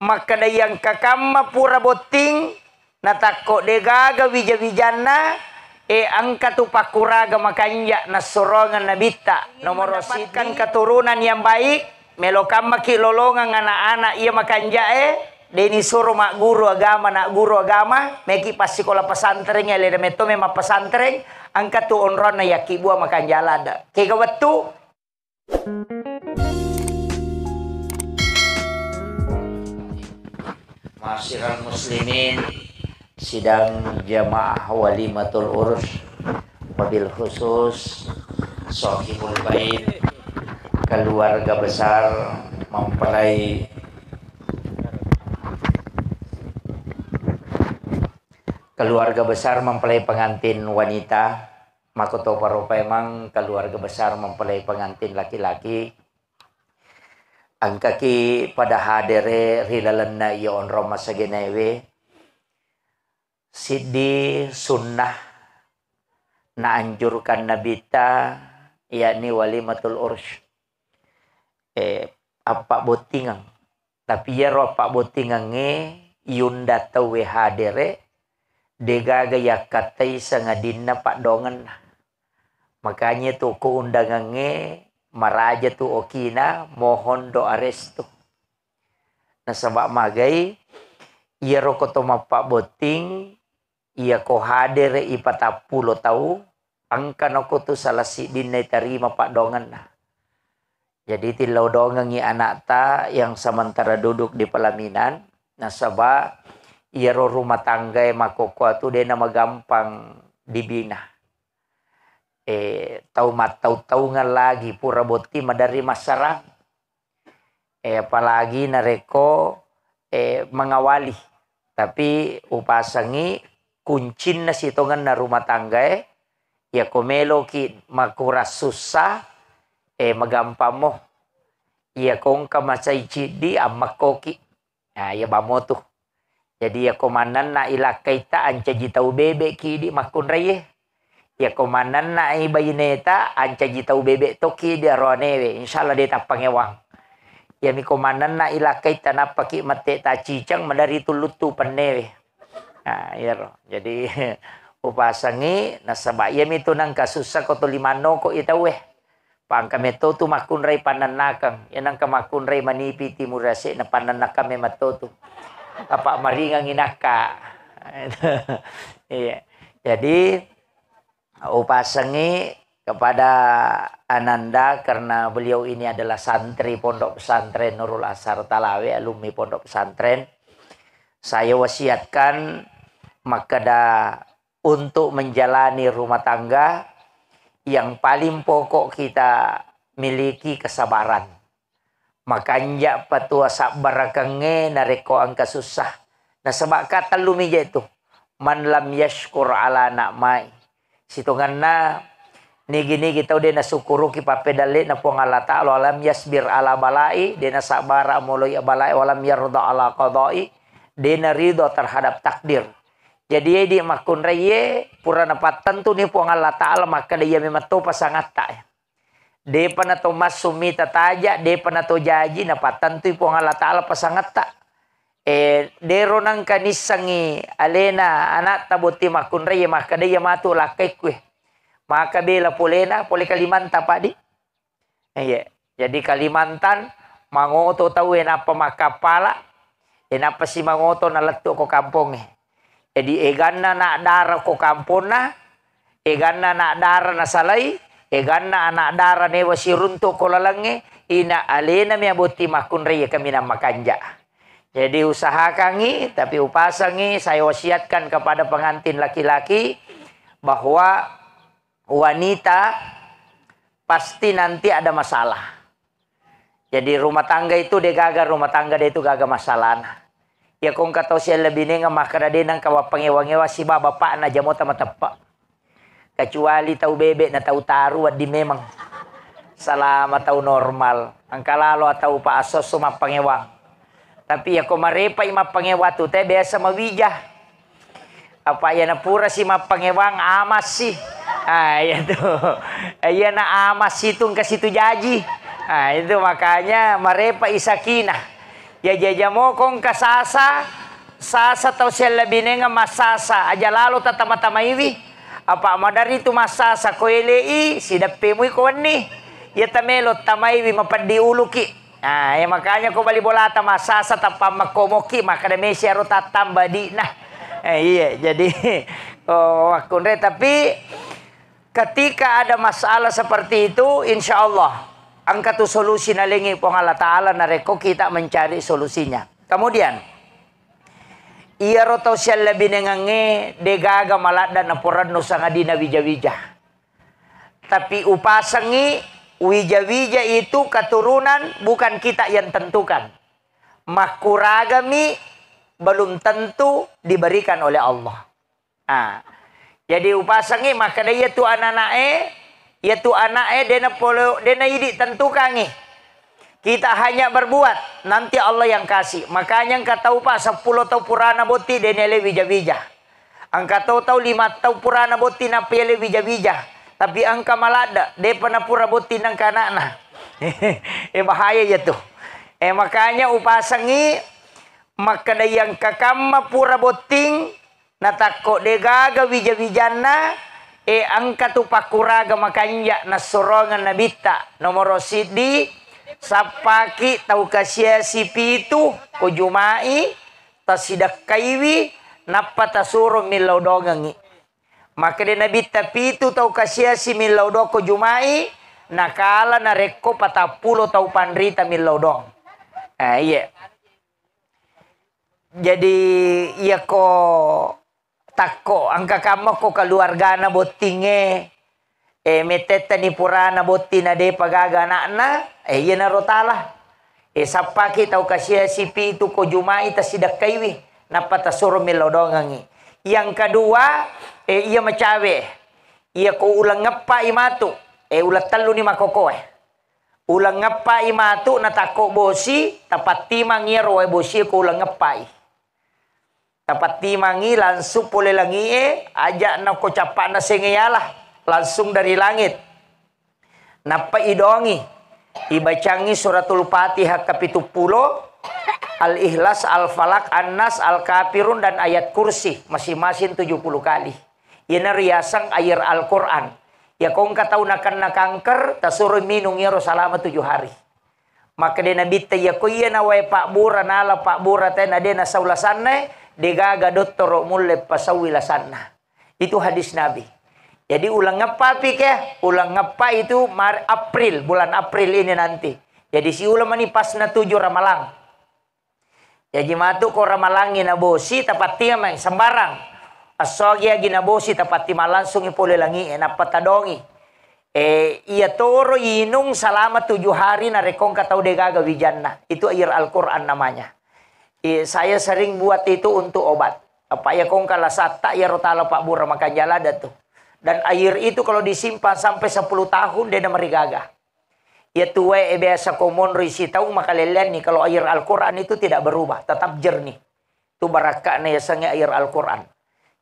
maka dayang kakama pura boting natako degaga wija-wijana angka tu pakuraga makanya nasorongan nabita nomor kan keturunan yang baik melokama kilolongan anak-anak ia makanya deni suruh mak guru agama nak guru agama meki pas sekolah pesantren ya leda meto memang pesantren angka tu onrona yaki buah makan jalada kega wetu Masyiral muslimin sidang jamaah walimatul urus wabil khusus Sohibul Bait keluarga besar mempelai pengantin wanita makoto paropa emang keluarga besar mempelai pengantin laki-laki angkaki pada hadere rilalenna ya onro masagenewe sidi sunnah na anjurkan nabita yakni walimatul urus apa botingang tapi ya ro apa botingang yunda tawe hadere degaga yakatai sangadinna pak dongan makanya tuh keundangannya maraja tu okina mohon doa restu nah sabak magai ia rokoto mapak boting ia ko hadir ipatapulo tahu angka noko tu salah si dinai terima pak dongan nah jadi tilau dongangi anak ta yang sementara duduk di pelaminan nah sabak ia rumah tangga makoko tu dia nama gampang dibina tahu lagi pura boti madari masarang apalagi nareko mengawali tapi upasangi kuncin na sitongan na rumah tangga ya komelo ki makuras susah magampang mo ya kong kamasay cidi amakoki nah ya bamo tuh jadi ya komanan na ilakay ta anca jitau bebe ki di makun raye ya komanan na ibayineta anca jitau bebek toki dia ronewe insyaallah dia tak pangewang ya mi komanan na ilakai tanah paki mate ta cicang madari tulutu panewe nah ya ro jadi upasangi nasaba ya mi tunang kasusa ko tulimano ko itawe pangka meto tu makun rai pananakang yanang kamakun rai manipi timurase na pananaka me matotu apa maringang inaka iya jadi upasangi kepada Ananda karena beliau ini adalah santri pondok pesantren Nurul Asar Talawe alumni pondok pesantren saya wasiatkan makada untuk menjalani rumah tangga yang paling pokok kita miliki kesabaran makanya patua sabar kange nareko angka susah nah sebab kata lumija itu man lam yashkur ala na'mai situngan na nigi kita udah nasukuru ki papedale na pong Allah ta'ala alam yasbir ala balai dena sabara mulai balai walam yarda ala qadai dena ridho terhadap takdir jadi dia makun raye pura napatan tu ni pong Allah ta'ala maka dia memang to pasangat ta de panato masumi tataja de panato jaji napatan tu pong Allah ta'ala pasangat ta dero nang kanisangi alena anak tabuti makun raya maka dia matu lakai kue maka bela polena pole Kalimantan pak di jadi Kalimantan mangoto tahu apa makapala apa si mangoto na letu ko kampung jadi eganna na dara ko kampona eganna na dara na salai eganna anak dara newa sirunto ko lalange ina alena mi abuti makun raya kami na makanja. Jadi usaha kangi, tapi upasangi saya wasiatkan kepada pengantin laki-laki bahwa wanita pasti nanti ada masalah. Jadi rumah tangga itu dia gagal, rumah tangga dia itu gagal masalah. Ya kong kata usia lebih nenga makara dia nang kawa pengewa-ngewa si bapak na jamo tama tepak. Kecuali tahu bebek na tahu taruh di memang selama tahu normal. Angkalalo atau pak asos suma pengewang. Tapi ya marepa ima pangewatu teh biasa mawijah. Apa ya na pura si mapangewang amas sih. Ya tuh. Ya na amas situng ke situ jaji. Itu makanya marepa isakinah. Ya jajamo kong kasasa, sasa tau sila binenga masasa, aja lalu tatama-tama iwi. Apa madari tu masasa ko elei, sidape mo ko ni. Ya tamelo tamaiwi mapadi uluki. Ah, ya makanya ko bali bolata masasa tapa makomoki, maka de mesya ro tatamba di nah. Iya, jadi wakundre tapi ketika ada masalah seperti itu, insya Allah angka tu solusi nalingi pong Allah Ta'ala nareko kita mencari solusinya. Kemudian iya roto siya labi nengange degaga malada na puran no sangadina wija-wija. Tapi upasangi wija-wija itu keturunan bukan kita yang tentukan. Makuragami belum tentu diberikan oleh Allah. Nah, jadi upasangi maka dia tu anak-anak yaitu anak dena idi tentukangi. Kita hanya berbuat, nanti Allah yang kasih. Makanya engkau tahu Pak 10 tahun purana boti denele wija-wija. Engkau tahu 5 tahun purana boti na pele wija-wija. Tapi angka malada de pernah pura boti nang kanana. Bahaya ya tuh. Makanya upasangi maka yang kakama pura boting natako de gaga wija-wijana angka tu pakuraga makanya nasurongan nabita nomor sidi sapaki tau kasia sipi itu kujumai tasidak kaiwi napa tasuro milaudongangi maka de nabita pitu tau kasia si milaudo kujumai nakala nareko patapulo tau pandrita milaudong. Iya. Jadi iya ko tako angka kamo ko keluarga na botinge meteta ni purana botina de pagaga na iya na rotala sapaki tau kasih sipi itu ko jumai tasidak kaiwi napata suro milodongangi. Yang kedua iya macawe iya ko ulang ngapa imatu ulat telu ni makoko ulang ngapa imatu natako bosi tapat timang iro bosi ko ulang ngapai dapat timangi langsung pole langi aja na ko capak na sengayalah langsung dari langit napa idongi ibacangi suratul Fatihah ke-70 Al-Ikhlas, Al-Falak, An-Nas, Al-Kafirun dan ayat kursi masing-masing 70 kali. Ini riasang air Al-Quran. Ya kong katau nakan na kanker tasuro minung yaro selama 7 hari. Maka dia nabita ya ko iya na way Pak Bura nala Pak Bura ten ade na saulasanne degaga dottoro mulle pasawilasanna. Itu hadis Nabi. Jadi ulang ngapa pikir? Ulang ngapa itu April, bulan April ini nanti. Jadi si ulang mani pas na 7 Ramalang. Jadi matu ko Ramalang ginabosi tapat tiya may sembarang. Asogya ginabosi tapat tiya langsung ipole langi napatadongi. Iya toro inung selama 7 hari na rekong katau degaga wijanna. Itu air Al-Quran namanya. Saya sering buat itu untuk obat. Apa ya kong kalasata ya rotala Pak Bura makan jalada tuh. Dan air itu kalau disimpan sampai 10 tahun dia merigaga. Ya tuwe biasa komon risi tahu makalelen nih kalau air Al-Quran itu tidak berubah, tetap jernih. Itu barakah ya sange air Al-Quran.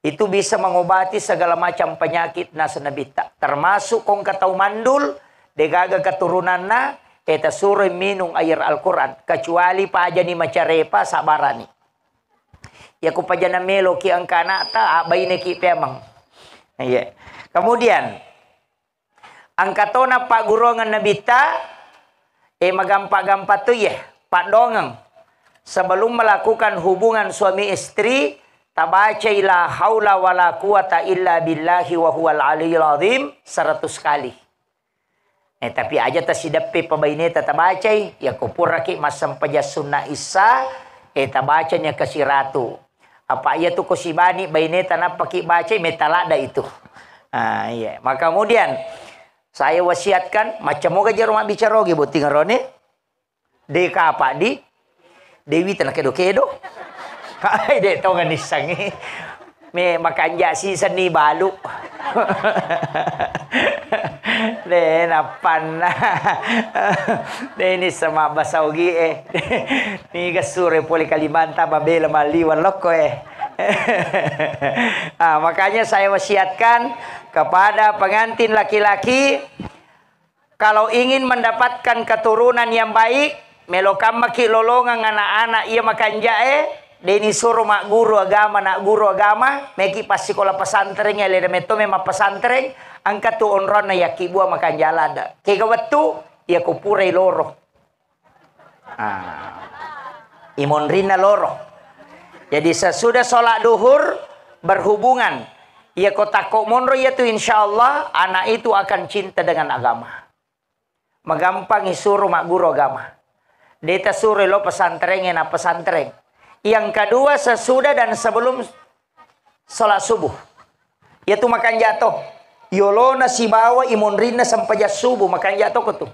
Itu bisa mengobati segala macam penyakit nasenabita. Termasuk kong katau mandul, degaga keturunanna kita suruh minum air Al-Quran. Kecuali paja ni macarepa sabarani. Ya ku paja na melo ki ang kanata abay na ki pemang. Yeah. Kemudian ang katona Pak Gurongan nabita magampa-gampa tu ya Pak Dongang. Sebelum melakukan hubungan suami istri tabaca la haula wala quwata illa billahi wa huwal aliyyil azim 100 kali. Tapi aja tasidapi pabaineta tabacay ya kupuraki masam paja sunna isa tabacanya kasiratu apa ya tu kusibani baineta na paki bacay metalada itu. Iya. Maka kemudian saya wasiatkan macam moga jaro mabicaroge buting rone deka apa di Dewi tanah kedo-kedo. Ay de to nga nisangi me makanja si seni balu. Napan na. Ini sama basaugi Ni gasure poli Kalimanta babela maliwan loko makanya saya wasiatkan kepada pengantin laki-laki kalau ingin mendapatkan keturunan yang baik melokam maki lolongan anak-anak ia makan jae. Deni suruh nak guru agama, meki pas sekolah pesantren ya leda meto memang pesantren, angkat tu onron na yaki buah makan jalan dah. Kega wetu ya kupure loro. Imonrina loro. Jadi sesudah sholat duhur berhubungan, ya kotako monro ya tu insyaallah anak itu akan cinta dengan agama. Magampang isuruh mak guru agama. Deta suruh lo pesantren ya na pesantren. Yang kedua sesudah dan sebelum sholat subuh. Yaitu makan jatuh. Yolona si bawa imonrina sampai jatuh subuh makan jatuh ke tu.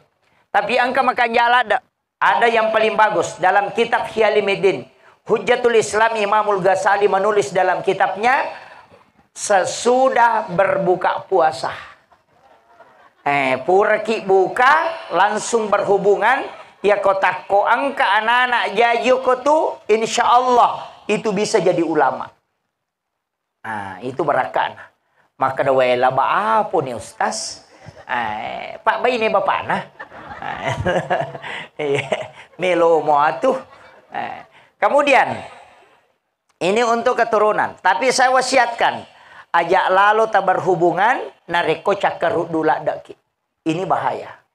Tapi angka makan jalan ada yang paling bagus. Dalam kitab Hiyalimuddin. Hujjatul Islam Imamul Ghazali menulis dalam kitabnya. Sesudah berbuka puasa. Puraki buka langsung berhubungan. Ya kotak ko angka anak-anak jayu ko tu insya Allah itu bisa jadi ulama. Itu berakan. Maka da wela ba apa nih Ustaz? Pak bayi ni bapak nah. Melo mo atuh. Kemudian ini untuk keturunan. Tapi saya wasiatkan ajak lalu tak berhubungan nareko cakarut dula daki. Ini bahaya.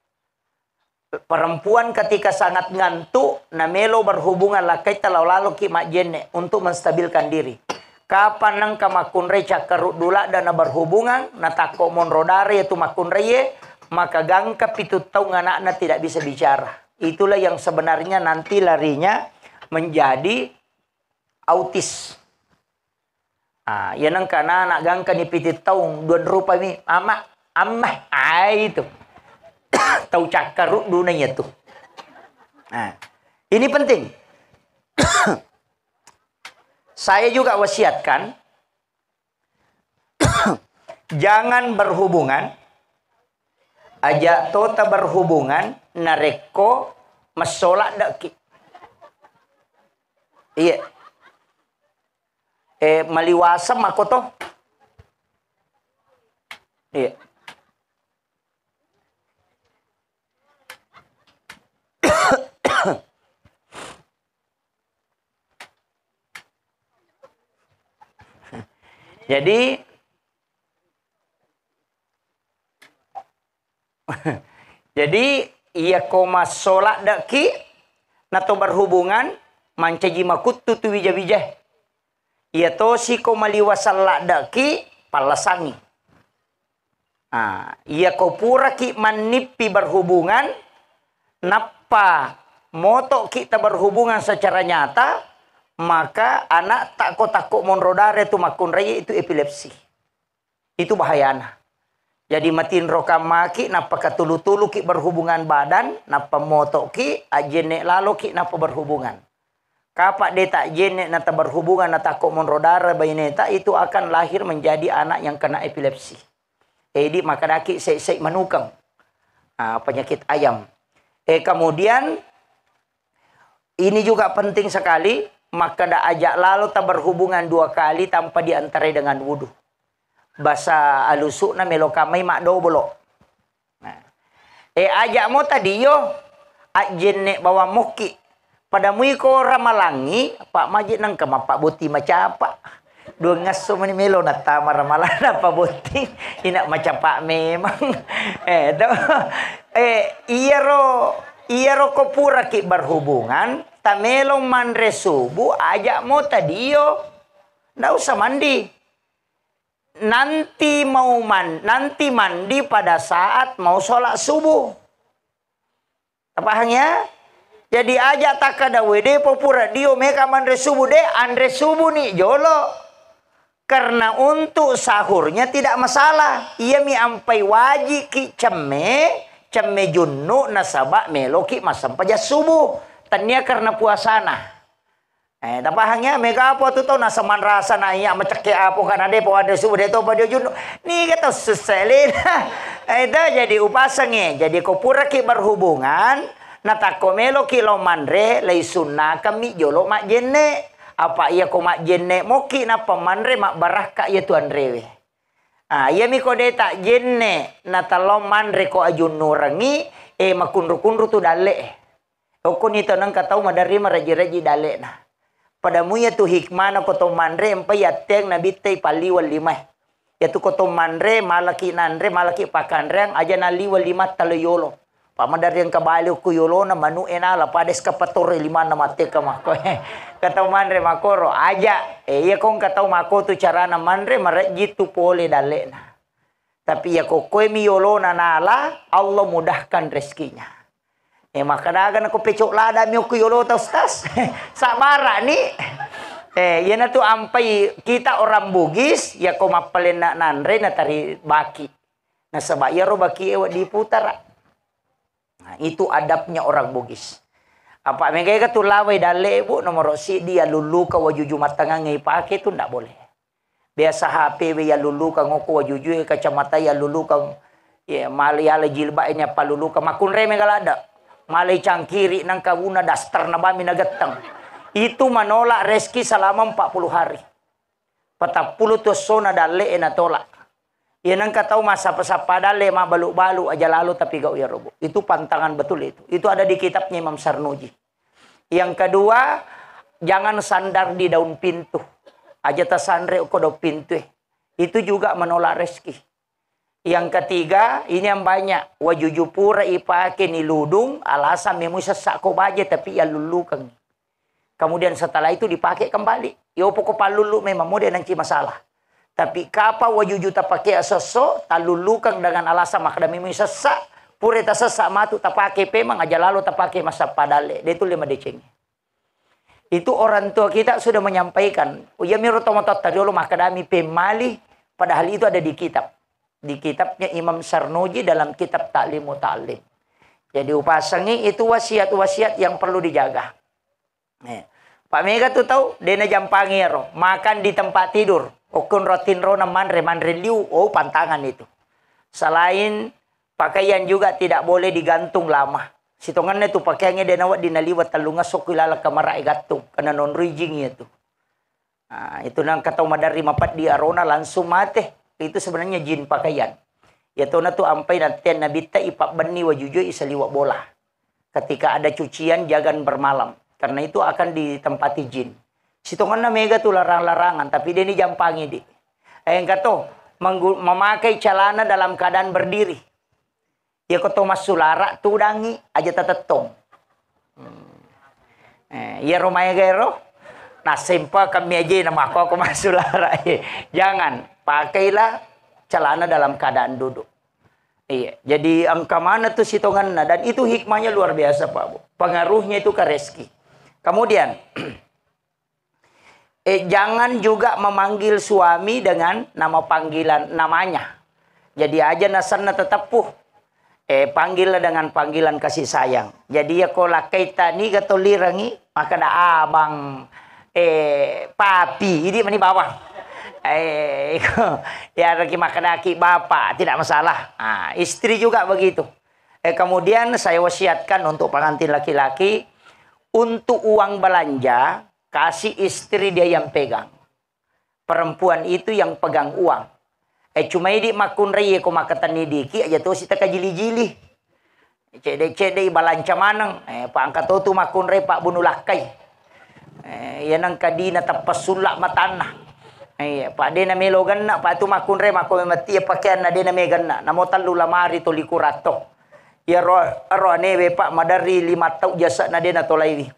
Perempuan ketika sangat ngantuk, namelo berhubungan lakai talau lalu ki mak jenne untuk menstabilkan diri. Kapan nang kamakun reca kerut dula dan berhubungan, natako monrodare itu makun reye, maka gangka pitu tahu anak tidak bisa bicara. Itulah yang sebenarnya nanti larinya menjadi autis. Ya nang kana anak gangka ni pitu tahu dua rupa ni, amah, itu. Tahu cakarut dunia tuh. Ini penting. Saya juga wasiatkan jangan berhubungan aja tota berhubungan nareko masolak daki. Iya. Maliwasam aku toh. Iya. Jadi ia koma solak daki nato berhubungan mancaji makut tutu wija-wija. Ia to si koma liwasalak daki palasangi. Ia ko pura ki manipi berhubungan napa moto kita berhubungan secara nyata, maka anak tak takut monrodare tu makun raya itu epilepsi. Itu bahayana. Jadi matin rokam maki napa katulu-tulu ki berhubungan badan, napa moto ki ajene lalu ki napa berhubungan. Kapak dia tak jene nata berhubungan nata takut monrodare bayineta itu akan lahir menjadi anak yang kena epilepsi. Jadi maka daki sek menukang penyakit ayam. Kemudian ini juga penting sekali. Maka dah ajak lalu tak berhubungan 2 kali tanpa diantarai dengan wudu. Bahasa alusuk na melokamai mak do bolok. Ajak mo tadi yo. Ajene bawa muki. Pada muiko ramalangi. Pak majid nang kama pak buti macam apa. 2 ngaso mani melo na tama ramalan apa buti. Inak macam pak memang. Iya ro kopura ki berhubungan. Tamelong mandre subuh ajak mo tadi yo. Nggak usah mandi. Nanti mandi pada saat mau sholat subuh. Apanya? Jadi ajak takada wede popura dio meka mandre subuh de andre subuh nih jolo. Karena untuk sahurnya tidak masalah. Ia mi ampai wajib ki cemme junnu nasabak meloki masam paja subuh. Tania karena puasana. Tapahangnya mega apa tu tau nasaman rasa na iya macake apa kan ade po ade subuh de to pada junnu. Ni kata suselin. Itu jadi upasangnya. Jadi ko pura ki berhubungan natako meloki lo mandre lay sunna kami jolo mak jenne. Apa iya ko mak jenne moki na pemandre mak baraka ya tuan rewe. Iya mi ko de tak jenne natalom mandre ko ajun nurangi makunru-kunru tu dale. Okon ito nang kataw madari maraji-raji dali na. Padamu ya tu hikmah na koto manre empai yateng na bitay paliwal limay. Yatu koto manre malaki nanre malaki pakanre aja na liwal lima taloyolo. Pamadari yang kabali ko yolo na manu enala pades kapatore lima na mate ka mako. Kataw manre makoro aja. Iya kong kataw mako tu cara na manre maraji tu pole dali na. Tapi ya kokoy mi yolo na nala Allah mudahkan rezekinya. Makadagan ako pecok lada mi ko yolo tas. Sabara ni. Yan na to ampay kita orang Bugis ya ko mapalin na nanre na tari baki. Na sabayaro baki ewa diputar. Nah, itu adabnya orang Bugis. Apa megay ka tulaway dale bu nomor si dia lulu ka wajuju matanga ngay pake tu ndak boleh. Biasa HP ya lulu ka ngoko wajuju kacamata ya lulu ka ya mali ala jilba nya palulu ka makunre megalada. Malay cangkiri ng kawuna dastar na bami nagatang. Itu menolak rezeki selama 40 hari. 40 tuso na dali na tolak. Yan ang kataw masapa-sapa dali mabalu-balu aja lalu tapi gak ya robo. Itu pantangan betul itu. Itu ada di kitabnya Imam Sarnuji. Yang kedua, jangan sandar di daun pintu. Aja tasandre ko daun pintu. Itu juga menolak rezeki. Yang ketiga, ini yang banyak. Wajujupura ipake niludung, alasan memu sesak ko baje tapi ya lulukan. Kemudian setelah itu dipakai kembali. Yo pokok palulu memang mode nanti masalah. Tapi kapa wajuju tapake asoso, talulukan dengan alasan makna memu sesak, pure ta sesak matu tapake pemang aja lalu tapake masa padale. Itu 5 deceng. Itu orang tua kita sudah menyampaikan. Ya miru tomatot tadiolo makadami pemali, padahal itu ada di kitab. Di kitabnya Imam Sarnuji dalam kitab Ta'limu Ta'lim. Jadi upasangi itu wasiat-wasiat yang perlu dijaga. Pak Mega tuh tahu, dena jampangiro, makan di tempat tidur. Okun rotin ro na manre liu, oh pantangan itu. Selain pakaian juga tidak boleh digantung lama. Sitongannya tuh pakaiannya dena wat dinaliwat talunga sokilala kamarai gantung karena non rijing itu. Nah, itu nang kata madari mapat di arona langsung mate. Itu sebenarnya jin pakaian. Ya tona tu ampai nanti nabita ipak beni wajujo isaliwa bola. Ketika ada cucian jangan bermalam. Karena itu akan ditempati jin. Sitongan na mega tu larang-larangan. Tapi dia ni jampangi di. Yang kata memakai celana dalam keadaan berdiri. Ya kata mas sulara tu dangi aja tatetong. Ya romaya gero. Nah sempa kami aja nama aku mas sulara. Jangan. Pakailah celana dalam keadaan duduk. Iya. Jadi angka mana tuh sitongan dan itu hikmahnya luar biasa Pak Bu. Pengaruhnya itu ke rezeki. Kemudian jangan juga memanggil suami dengan nama panggilan namanya. Jadi aja nasana tetap panggillah dengan panggilan kasih sayang. Jadi ya kalau kita ni kata lirangi maka ada abang papi ini mani bawah. Ya lagi makanaki bapak tidak masalah. Nah, istri juga begitu. Kemudian saya wasiatkan untuk pengantin laki-laki untuk uang belanja kasih istri dia yang pegang. Perempuan itu yang pegang uang. Cuma ini makun reye ko makatan ni diki aja tuh sita kajili-jili. Cede-cede balanca manang. Pak angkat tu makun reye pak bunulakai. Yan ang kadina tapas sulak matanah. Pak de na melogan na pa tu makun re mako mati pakaian na de na megan na namo talu lamari to likurato ya ro nebe pak madari 5 tau jasa na de na tolaiwi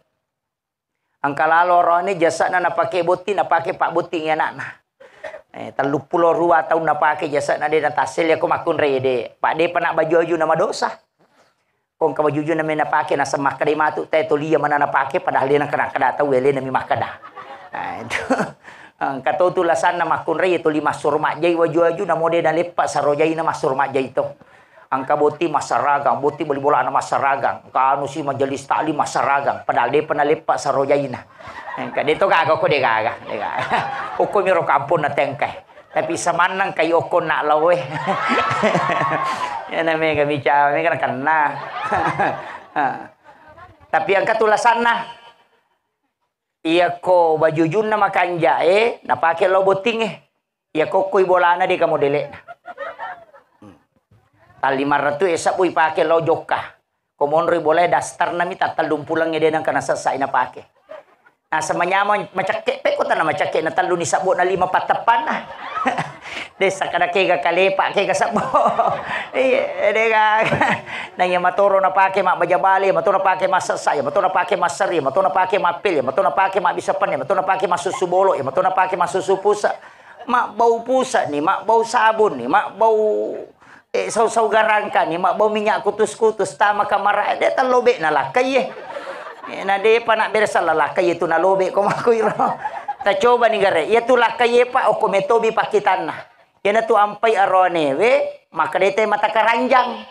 ang kalalo ro ni jasa na napake buti na pake pak buti ya na 32 tahun na pake jasa na de na tasil ya ko makun re de pak de panak baju na madosa kung ka baju na me na pake na sama kadimatu te to liya mana na pake padahal de na kana kada tau wele na mi makada itu Kato tulasan na makunray ito 5 surmajay waju-waju na mode na lipa sa rojay na masurmajay ito. Ang kabuti masaragang, buti balibola na masaragang. Kaano si majalis tali masaragang. Padahal di panalipa sa rojay na. Dito kaga ko di kaga. Uko miro kampon na tengkay. Tapi sa manang kayo ko na lawe. Yan na may kamicha. May kan na. Tapi ang katulasan na. Iya ko bajujun na makanja napake lo boting iya ko koy bola na di kamu dele. Tal 500 esa puy pake lo joka. Komonri boleh dastar nami tatalum pulangnya dia nang kana sasai na pake. Nah samanyama macake pe ko ta na macake na talo ni sabo na 5 patapan na. Desa kada kega kalepa kega sabo. Dega nang ya matoro na pake mak bajabali, matoro na pake masasay, matoro na pake masari, matoro na pake mapil, matoro na pake mabisapan, matoro na pake masusubolo, matoro na pake masusupusa. Mak bau pusa nih, mak bau sabun nih, mak bau saw-saw garangka nih, mak bau minyak kutus-kutus, tama kamara, dia tan lobe na lakay na de pa na berasa lakay itu na lobe ko makuiro. Ta coba nih gare, ya tu lakay pa o kometobi pakitan na. Yan na tu ampay arone we, maka dete mata karanjang.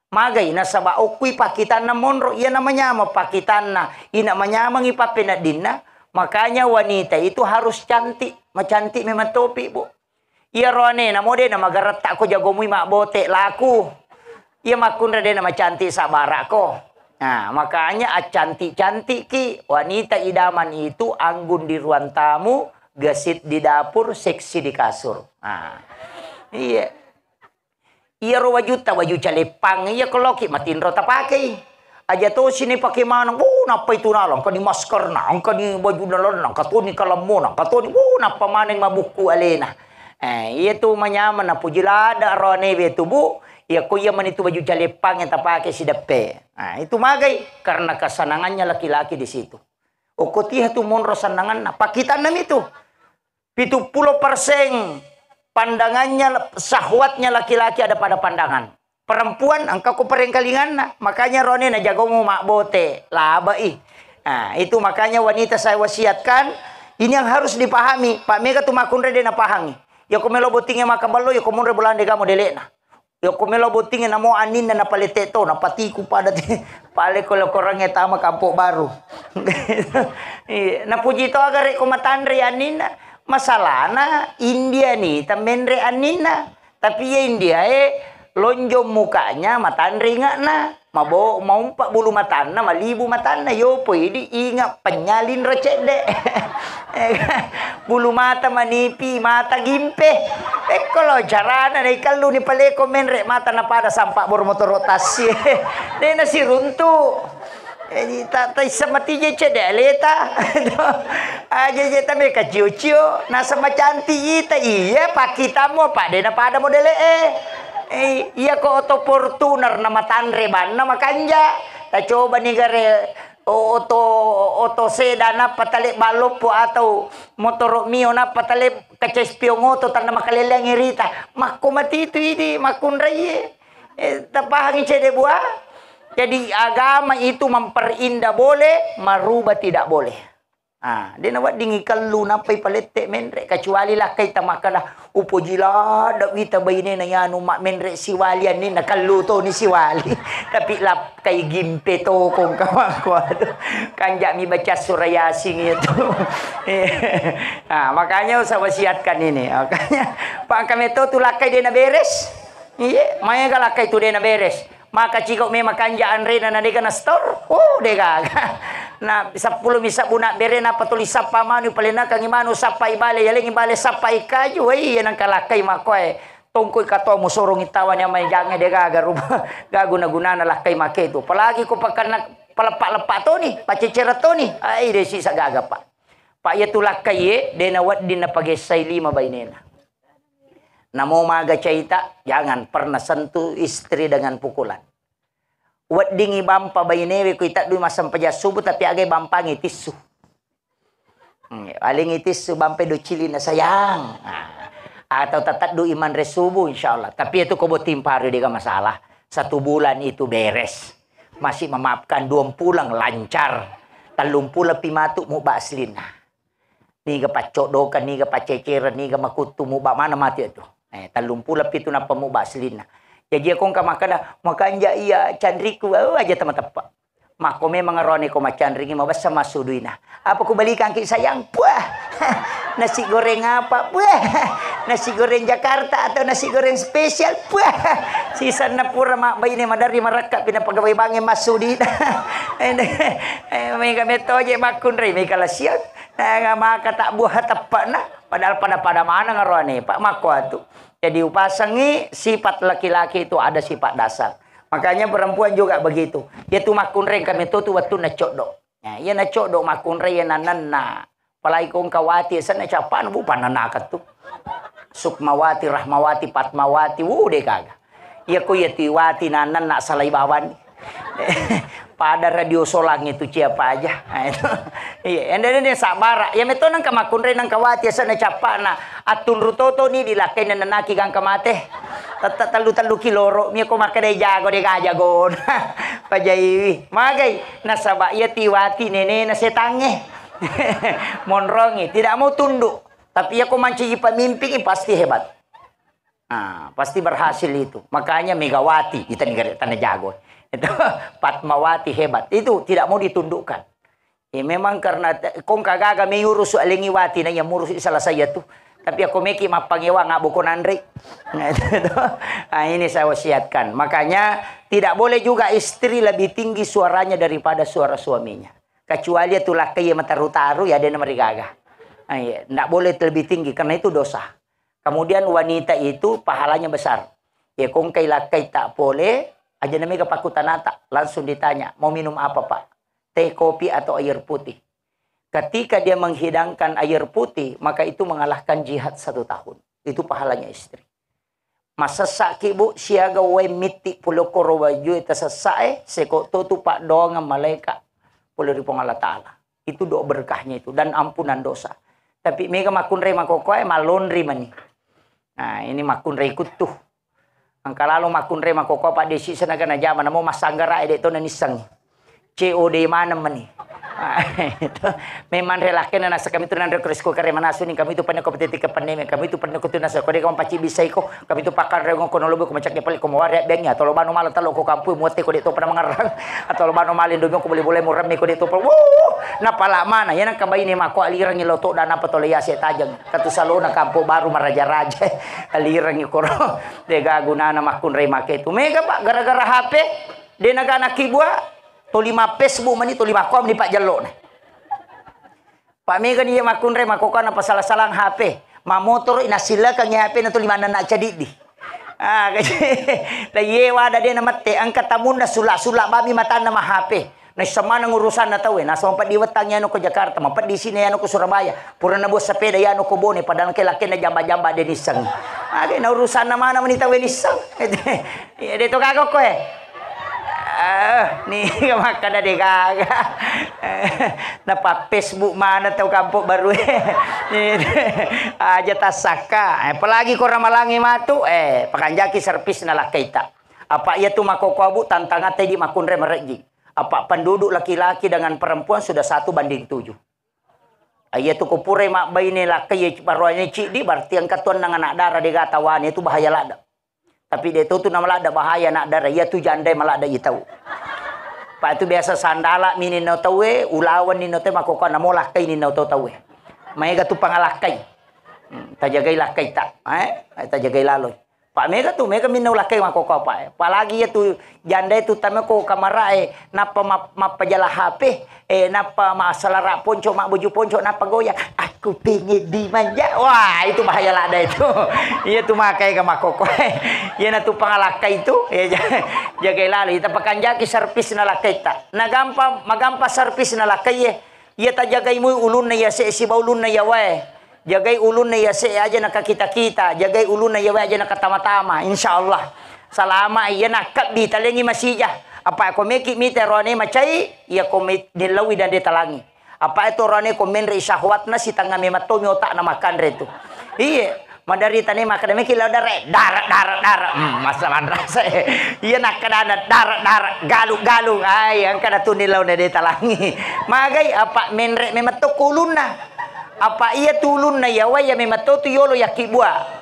Magay na sa baokwi pakitan na monro, yan namanya pakitan na, ina manyamang ipapina din na. Makanya wanita itu harus cantik. Macantik memang topi, Bu. Iya rone na mode na magarata ko jago mo mak bote laku. Iya makunda de na macantik sabara ko. Nah, makanya cantik-cantik ki wanita idaman itu anggun di ruang tamu, gesit di dapur, seksi di kasur. Nah, iya. Iya ro waju calepang, iya kalau ki matin ro tapake. Aja to sini pakai mana? Napa itu nalang? Kani masker na, kani baju nalang, katuni kalamo na, katuni, napa maneng mabuku alena. Itu manyaman na pujilada rone betu Bu. Ya ko ya man itu baju jalepang yang tapake si depe. Nah, itu magay karena kesenangannya laki-laki di situ. O kotiha tu monro sanangan na pakitan nam itu. 70% pandangannya syahwatnya laki-laki ada pada pandangan. Perempuan angka ku perengkalingan na. Makanya rone na jago mo mak bote. Laba Nah, itu makanya wanita saya wasiatkan. Ini yang harus dipahami. Pak Mega tu makunre dia na pahami. Ya kumelo botingnya makabalo. Ya kumunre bulan dega mo dele na. Ya kumelo botingnya na mo anin na napaliteto. Napatiku pada. Pale ko korangnya tama kampok baru. Napuji to agar kumatandre anin na. Masalah na India nih. Tamenre anin na. Tapi ya India lonjong mukanya matandri nggak na mau 40 matana malibu matana yopo ini ingat penyalin recede bulu mata manipi mata gimpe kalau jarana nih kalau ni pale komen rek mata na pada sampak bermotor rotasi deh nasi runtuh tak sama tiga cede leta aja jeta mereka cio nasa macanti ita iya pakitamu pak deh na pada modele iya ko auto Fortuner na matanre ban na makanja. Ta coba ni gare auto sedan na patali balop po atau motor mio na patali kacespiong auto tan na makaleleng irita. Makko mati itu ini makunray. Tapahangin cede buah. Jadi agama itu memperindah boleh, merubah tidak boleh. Dia nawat dingi kallu napay palette menre kecuali lah kay tamakala upo jila da wita bayne na yanu mak menre siwalian ni nakallu to ni siwali tapi lap kay gimpe to kong kamakwa kanja mi baca surah yasin itu. Makanya usah wasiatkan ini. Makanya Pak kami to tulakay din na beres. Iya, maya galakay to din na beres. Maka jika memang kanjaan rena na deka na store, deka. Na 10 bisa bunak berena patuli sapa manu palena kang imanu sapa ibale yaling ibale sapa ikaju yan ang kalakay makoy tungkoy kato mo sorong itawan yang may jange deka garuba gaguna-guna na lakay make itu. Palagi ko pagka palapak-lapak to ni, pacicira to ni, ay desi sa gagapa. Pa ya tulakay denawat din na pagesay 5 bainena. Namo maga caita, jangan pernah sentuh istri dengan pukulan. Wat dingi bampa bayinewe ko itak du masam paja subuh tapi agay bampangi tisu. Aling tisu bampe do cili na sayang. Atau tatat do iman resubu insyaallah. Tapi itu ko botimpari di masalah. 1 bulan itu beres. Masih memaafkan 2 pulang lancar. 30 pimatu mu baslina. Niga pacodokan, niga paceceran, niga makutu mu ba mana mati itu. 30 pitu na pamu baslina. Jadi akong kamakana makanja iya candriku aja teman-teman. Mako memang rone ko macandringi mabasa masuduy na. Apa ko balikan ki sayang? Puah. Nasi goreng apa? Puah. Nasi goreng Jakarta atau nasi goreng spesial? Puah. Sisa na pura mak bayi ni madari marakap pinapagaway bangin masudi. May gamito je makun rin may kalasiyan. Nga maka tak buah tapak na. Padahal pada mana ngarone Pak Mako atu. Jadi upasangi sifat laki-laki itu ada sifat dasar. Makanya perempuan juga begitu. Dia tuh makunre kami tu waktu na codok. Ya, ia na codok makunre ya nanana. Palai kong kawati sana capan bu pananakat tu. Sukmawati, Rahmawati, Patmawati, deh kagak. Iya ko ya tiwati nanan nak salai bawan. Pada radio solang itu siapa aja. Iya, ini sabara. Ya meto nang kamakunre nang kawati sana capana. Atun rutoto ni dilakai nananaki kang kamate. Talu kiloro mi ko makade jago de kajagon. Pajaiwi. Magai nasaba ya tiwati nene na setange. Monrongi tidak mau tunduk. Tapi ya ko manci pemimpin pasti hebat. Pasti berhasil itu. Makanya Megawati kita negara tanah jago. Itu Patmawati hebat. Itu tidak mau ditundukkan. Ya memang karena kong kagaga may urus alingiwati na yang murus salah saya tuh. Tapi aku meki mapangewa nga buko nandri. Ini saya wasiatkan. Makanya tidak boleh juga istri lebih tinggi suaranya daripada suara suaminya. Kecuali itu laki yang mataru-taru ya dia namanya tidak boleh lebih tinggi karena itu dosa. Kemudian wanita itu pahalanya besar. Ya kong kay lakay tak boleh. Aja namanya kepakutanata. Langsung ditanya, mau minum apa pak? Teh, kopi, atau air putih? Ketika dia menghidangkan air putih, maka itu mengalahkan jihad 1 tahun. Itu pahalanya istri. Masa sakit bu, siaga we miti pulo korowaju ita sasae, seko tu pak doang malaikat. Pulo ripong Allah Ta'ala. Itu doa berkahnya itu. Dan ampunan dosa. Tapi mega makunre makokoe malonri mani. Nah ini makunre kutuh. Angkalalo makunre makoko pak desi senaga na jaman mo masanggara ede to nanisang COD mana mani. Memang relake na nasa kami to nan request ko kare manaso ni kami to pan kompetitif ka paneme kami to pan ko to nasa ko de kam paci bisay ko kami to pakan rego ko nolobo ko macak pali ko mawari bengnya to lobano malan talo ko kampu muate ko dito pa mangarang atau lobano malin do ko boleh mo rami ko dito pa na pala mana yan ang kabay ni mako alirang iloto dan apa to leya si tajang katu salona kampo baru maraja-raja alirang ikoro de gaguna na makunre make to mega pak gara-gara HP de nagana kibwa to 5 Facebook mani to 5 kom ni Pak Jalo na. Pak mega ni makunre makoka na pasalah-salang HP. Mamotor inasila kang HP na to 5 na jadi di. Kasi laye wada dia na mate ang katamun na sula-sula babi mata na HP. Na sama nang urusan na tawe nasa mapadiwat tang yano ko Jakarta, mapadi sini yano ko Surabaya. Pura na bos sa peda yano ko Bone padang kay laki na jamba-jamba de nisang. Na urusan na mana man itawe nisang. Dito kago ko nih makanya deh kagak napa Facebook mana tahu kampung baru aja tasaka apalagi korang malangi matu pakanjaki servis nala kita apa ia tuh makoko abu tantangan tadi makunre meregi apa penduduk laki-laki dengan perempuan sudah 1:7 ia tuh kupure mak bayi ni laki baruanya cik di berarti yang katuan dengan anak darah di gatawan itu bahaya lada. Tapi dia tuh nama ada bahaya nak darah. Ya tu jandai malah ada tahu. Pak itu biasa sandala mini no tahu ulawan ni no te makoka namo lakai ni no tahu. Mega tu pangalakai. Tak jagai lakai tak. Tak jagai laloi. Pak mega tu mega minau lakai makoka pak. Apalagi ya tu jandai tu tame ko kamara napa mapajala HP napa masalah rak ponco mak baju ponco napa goyang. Aku pengen dimanja. Wah, itu bahaya lada itu. Iya tu makai ke makoko. Iya na tu pangalakai itu. Jagai lalu kita pakan jaki servis na lakai ta. Magampa servis na lakai iya ta jagai mu ulun na ya si baulun na ya wae. Jagai ulun na ya si aja na kita. Jagai ulun na ya wae aja na katama-tama. Insyaallah. Salama iya nakap di talengi masijah. Apa ko meki mite rone macai iya ko dilawi dan ditalangi. Apa itu rone ko menri syahwat na si tanga memato mi otak na makan retu. Iya, madari tani makan meki la dar. Masalah rasa. Iya nak kadana dar galu. Ay ang kada tunilaw na ditalangi. Magay apa menre memato kuluna. Apa iya tulun na yawa ya memato tu yolo yakibua.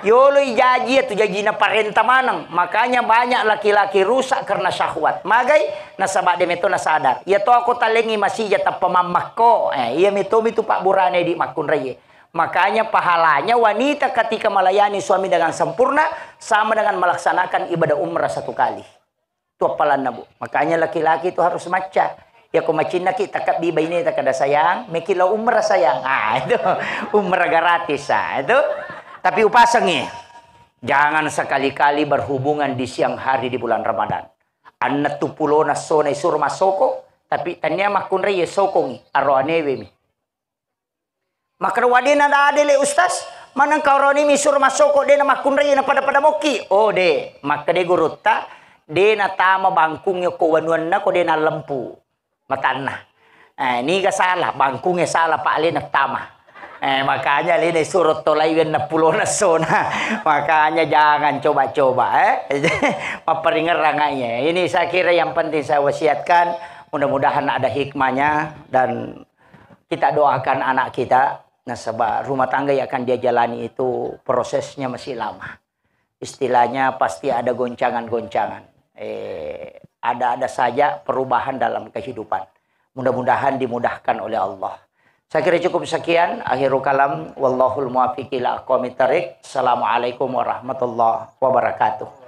Yolo ijaji itu jaji na parenta manang. Makanya banyak laki-laki rusak karena syahwat. Magai nasabak demeto na sadar. Ya to aku talengi masih jata pemamak ko. Iya meto Pak Burane di makun reye. Makanya pahalanya wanita ketika melayani suami dengan sempurna sama dengan melaksanakan ibadah umrah 1 kali. Itu apalan na bu. Makanya laki-laki itu harus maca. Ya ko macina kita kap di bayi tak ada sayang, mekilau umrah sayang. Itu umrah gratis itu. Tapi upasangnya jangan sekali-kali berhubungan di siang hari di bulan Ramadan. Anna tu pulo na sona sur masoko tapi tanya makun re sokongi aro anewe mi. Makrawadi na adele ustaz manang kauroni mi sur masoko de na makun re na pada moki. Oh de maka de gurutta de na tama bangkungnya ko wanuan na ko de na lempu matanna. Ini gak salah bangkungnya salah Pak Ali nak tama. Makanya ini surut tolaiwen na pulau na sona. Makanya jangan coba-coba memperingeranganya. Ini saya kira yang penting saya wasiatkan. Mudah-mudahan ada hikmahnya dan kita doakan anak kita. Nah, sebab rumah tangga yang akan dia jalani itu prosesnya masih lama. Istilahnya pasti ada goncangan-goncangan. Ada saja perubahan dalam kehidupan. Mudah-mudahan dimudahkan oleh Allah. Saya kira cukup sekian. Akhirul kalam. Wallahul muwaffiq ila aqwamit thariq. Assalamualaikum warahmatullahi wabarakatuh.